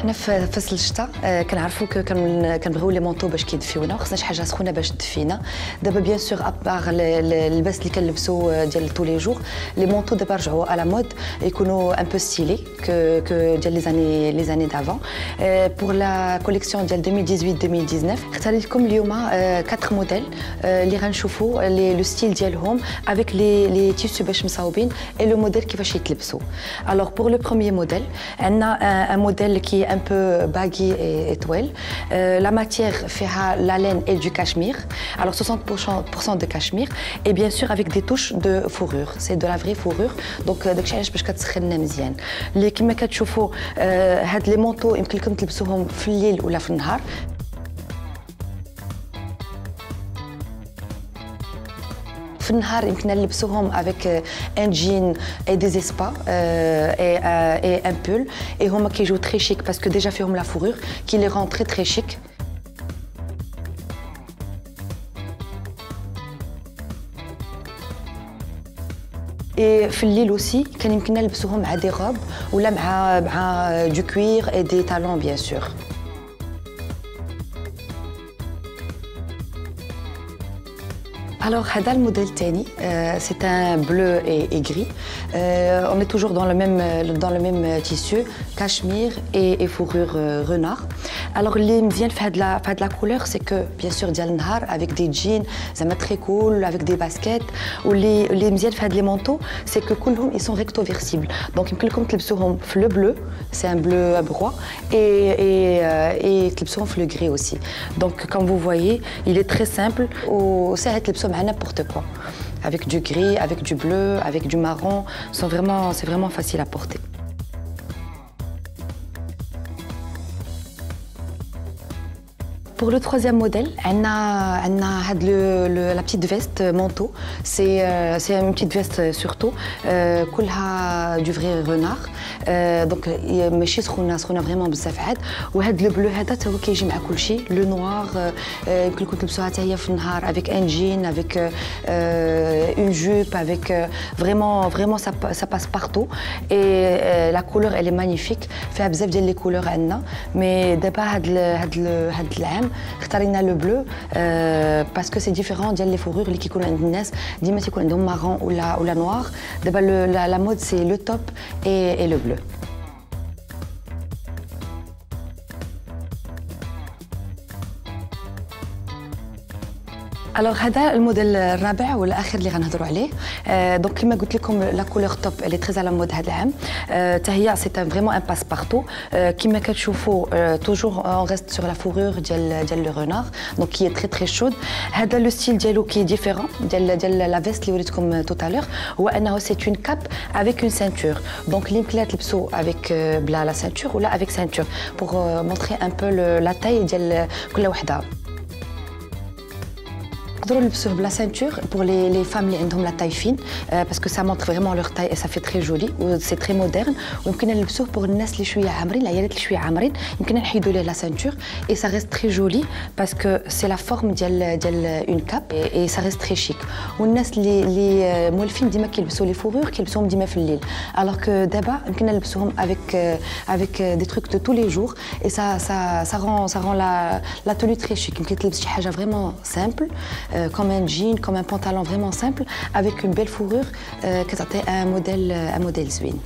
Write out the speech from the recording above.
حنا في فصل الشتاء كنعرفوا كنبغيو لي مونطو باش كيدفيونا، خصنا شي حاجه سخونه باش تدفينا. دابا بيان سور ابار اللباس اللي كنلبسو ديال طول لي جور، لي مونطو دابا رجعوا على مود يكونوا ان بو ستيلي كو ديال لي زاني دافون. بور لا كوليكسيون ديال 2018 اختاريت لكم اليوم 4 موديل اللي غنشوفوا لو ستيل ديالهم افيك لي تيسو باش مصاوبين اي لو موديل كيفاش يتلبسوا. الوغ بور لو بروميير موديل عندنا ان موديل كي un peu baggy et toile. La matière fait la laine et du cachemire. Alors 60% de cachemire et bien sûr avec des touches de fourrure. C'est de la vraie fourrure. Donc داكشي علاش باش كتسخن مزيان. اللي كما كتشوفوا هاد لي مونطو يمكن لكم تلبسوهم في الليل ولا في النهار. في النهار يمكن نلبسوهم avec un jean et des espas et un pull et هما كيجيو très chic parce que déjà فيهم la fourrure qui les rend très très chic. Et في الليل aussi كان يمكن نلبسوهم مع des robes ولا مع du cuir et des talons bien sûr. Alors, هذا الموديل الثاني c'est un bleu et gris. On est toujours dans le même tissu, cachemire et fourrure renard. Alors, اللي مزيان في هاد la couleur, c'est que bien sûr ديال النهار avec des jeans زعما très cool, avec des baskets. واللي مزيان في هاد les manteaux, c'est que كلهم ils sont recto versibles. Donc يمكن لكم تلبسوهم في le bleu, c'est un bleu roi, et تلبسوهم في le gris aussi. Donc comme vous voyez, il est très simple. وسهل تلبسوهم à n'importe quoi, avec du gris, avec du bleu, avec du marron, c'est vraiment facile à porter. Pour le troisième modèle, on a la petite veste manteau. C'est une petite veste surtout, كلها du vrai renard. Donc ماشي سخونه vraiment بزاف عاد. وهاد لو بلو هذا تا هو كيجي مع كل شيء. لو نوار يمكن لكم تلبسوها حتى هي في النهار avec un jean, avec une jupe, avec vraiment ça passe partout. Et la couleur elle est magnifique. فيها بزاف ديال لي كولور عندنا. مي دابا هاد العام اختارينا لو بلو باسكو سي ديفيرون ديال لي فورور اللي كيكونوا عند الناس ديما تيكون عندهم مارون ولا نوار. دابا لا مود سي لو توب et le bleu. Alors هذا الموديل الرابع والاخر اللي غنهضروا عليه. دونك كما قلت لكم لا كولور توب اللي تري على مود هذا العام. حتى هي سي فريمون ان باس بارتو. كما كتشوفوا توجور اون ريست سور لا فورور ديال لو رونار دونك كي تري تري شود. هذا لو ستيل ديالو كي ديفيرون ديال لا فيست اللي وريتكم تو تالور، هو انه سي اون كاب افيك اون سانتور. دونك اللي يمكن تلبسوا افيك بلا لا سانتور ولا افيك سانتور بور مونطري ان بو لا تاي ديال كل وحده. نقدروا نلبسوه بلا سانتور pour les femmes اللي عندهم لا تاي فين parce que ça montre vraiment leur taille et ça fait très joli و c'est très moderne. ويمكن نلبسوه pour الناس اللي شويه عامرين، العيالات اللي شويه عامرين يمكن نحيدوا ليه لا سانتور et ça reste très joli parce que c'est la forme ديال une cape et ça reste très chic. والناس اللي مولفين ديما كيلبسوا لي فورور كيلبسوهم ديما في الليل alors que دابا يمكن نلبسوهم avec des trucs de tous les jours et ça rend la tenue très chic. يمكن تلبس شي حاجه vraiment simple comme un jean, comme un pantalon vraiment simple avec une belle fourrure qui est un modèle زوين.